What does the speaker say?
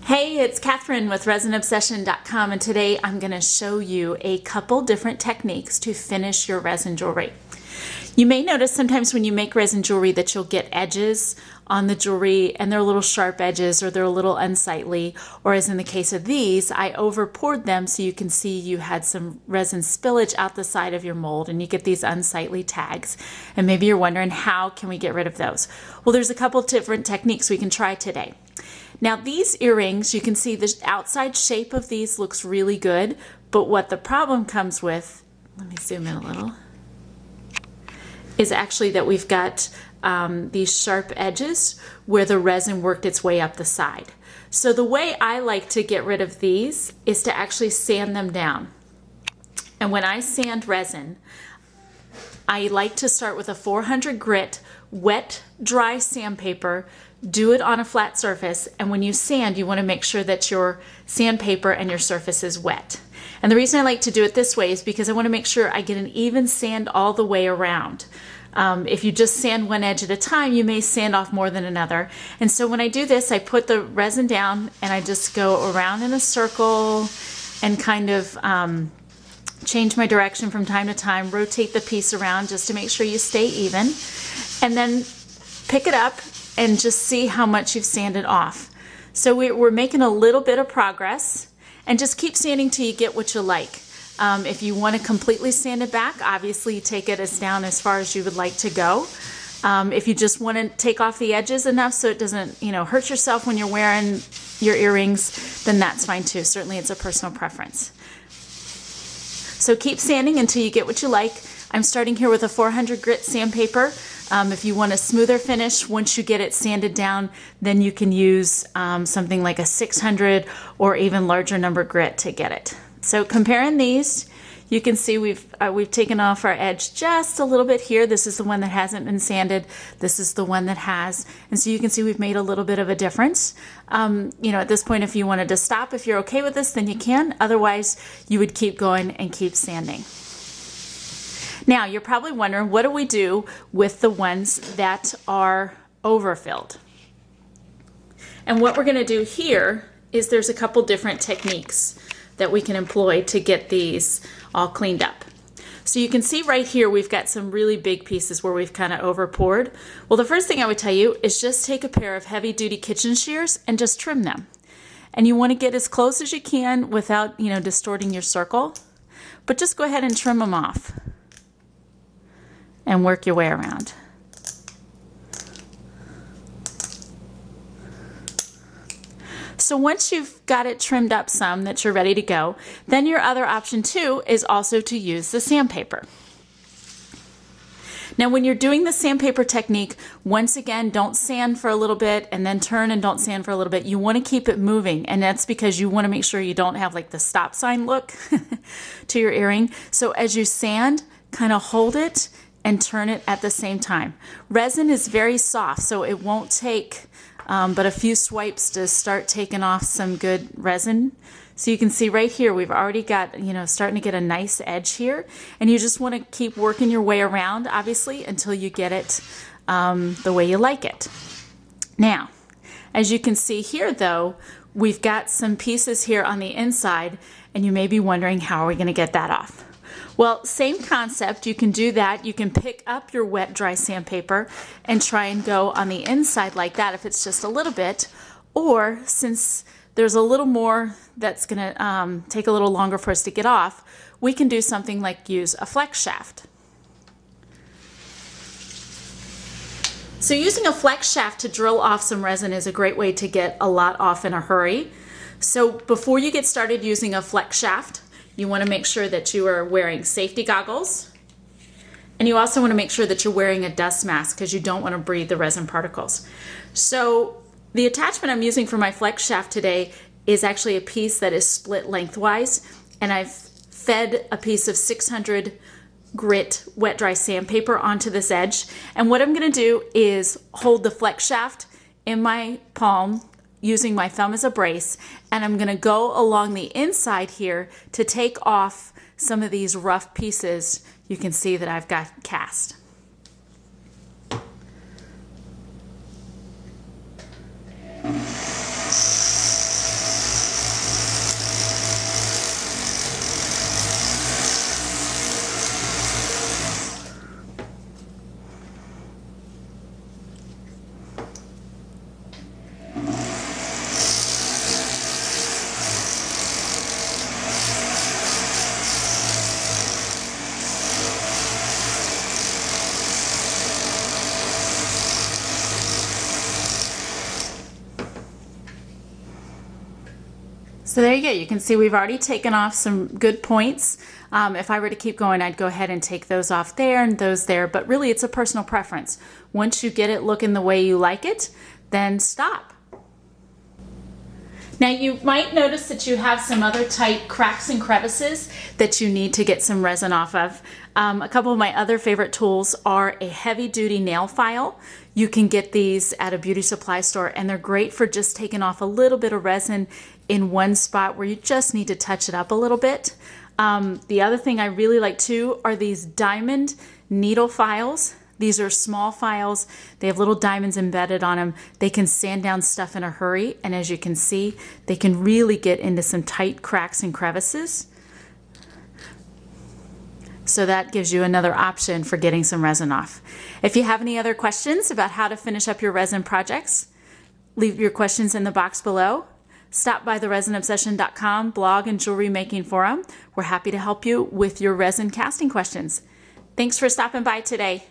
Hey, it's Catherine with resinobsession.com, and today I'm going to show you a couple different techniques to finish your resin jewelry. You may notice sometimes when you make resin jewelry that you'll get edges on the jewelry, and they're little sharp edges or they're a little unsightly, or as in the case of these, I over poured them so you can see you had some resin spillage out the side of your mold and you get these unsightly tags. And maybe you're wondering, how can we get rid of those? Well, there's a couple different techniques we can try today. Now these earrings, you can see the outside shape of these looks really good, but what the problem comes with, let me zoom in a little, is actually that we've got these sharp edges where the resin worked its way up the side. So the way I like to get rid of these is to actually sand them down. And when I sand resin, I like to start with a 400 grit wet, dry sandpaper. Do it on a flat surface, and when you sand, you want to make sure that your sandpaper and your surface is wet. And the reason I like to do it this way is because I want to make sure I get an even sand all the way around. If you just sand one edge at a time, you may sand off more than another. And so when I do this, I put the resin down and I just go around in a circle and kind of change my direction from time to time, rotate the piece around just to make sure you stay even, and then pick it up and just see how much you've sanded off. So we're making a little bit of progress, and just keep sanding till you get what you like. If you want to completely sand it back, obviously take it down as far as you would like to go. If you just want to take off the edges enough so it doesn't, hurt yourself when you're wearing your earrings, then that's fine too. Certainly it's a personal preference. So keep sanding until you get what you like. I'm starting here with a 400 grit sandpaper. If you want a smoother finish, once you get it sanded down, then you can use something like a 600 or even larger number grit to get it. So comparing these, you can see we've taken off our edge just a little bit here. This is the one that hasn't been sanded. This is the one that has. And so you can see we've made a little bit of a difference. At this point, if you wanted to stop, if you're okay with this, then you can. Otherwise, you would keep going and keep sanding. Now, you're probably wondering, what do we do with the ones that are overfilled? And what we're going to do here is there's a couple different techniques that we can employ to get these all cleaned up. So you can see right here we've got some really big pieces where we've kind of over poured. Well, the first thing I would tell you is just take a pair of heavy-duty kitchen shears and just trim them. And you want to get as close as you can without, distorting your circle. But just go ahead and trim them off and work your way around. So once you've got it trimmed up some that you're ready to go, then your other option too is also to use the sandpaper. Now when you're doing the sandpaper technique, once again, don't sand for a little bit and then turn and don't sand for a little bit. You want to keep it moving, and that's because you want to make sure you don't have like the stop sign look to your earring. So as you sand, kind of hold it and turn it at the same time. Resin is very soft, so it won't take but a few swipes to start taking off some good resin. So you can see right here, we've already got, starting to get a nice edge here. And you just want to keep working your way around, obviously, until you get it the way you like it. Now, as you can see here, though, we've got some pieces here on the inside, and you may be wondering, how are we going to get that off? Well, same concept. You can do that. You can pick up your wet, dry sandpaper and try and go on the inside like that if it's just a little bit. Or since there's a little more that's going to take a little longer for us to get off, we can do something like use a flex shaft. So using a flex shaft to drill off some resin is a great way to get a lot off in a hurry. So before you get started using a flex shaft, you want to make sure that you are wearing safety goggles, and you also want to make sure that you're wearing a dust mask because you don't want to breathe the resin particles. So the attachment I'm using for my flex shaft today is actually a piece that is split lengthwise, and I've fed a piece of 600 grit wet dry sandpaper onto this edge. And what I'm going to do is hold the flex shaft in my palm using my thumb as a brace, and I'm going to go along the inside here to take off some of these rough pieces you can see that I've got cast. So there you go. You can see we've already taken off some good points. If I were to keep going, I'd go ahead and take those off there and those there, but really it's a personal preference. Once you get it looking the way you like it, then stop. Now you might notice that you have some other tight cracks and crevices that you need to get some resin off of. A couple of my other favorite tools are a heavy-duty nail file. You can get these at a beauty supply store, and they're great for just taking off a little bit of resin in one spot where you just need to touch it up a little bit. The other thing I really like too are these diamond needle files. These are small files. They have little diamonds embedded on them. They can sand down stuff in a hurry, and as you can see, they can really get into some tight cracks and crevices. So that gives you another option for getting some resin off. If you have any other questions about how to finish up your resin projects, leave your questions in the box below. Stop by the resinobsession.com blog and jewelry making forum. We're happy to help you with your resin casting questions. Thanks for stopping by today.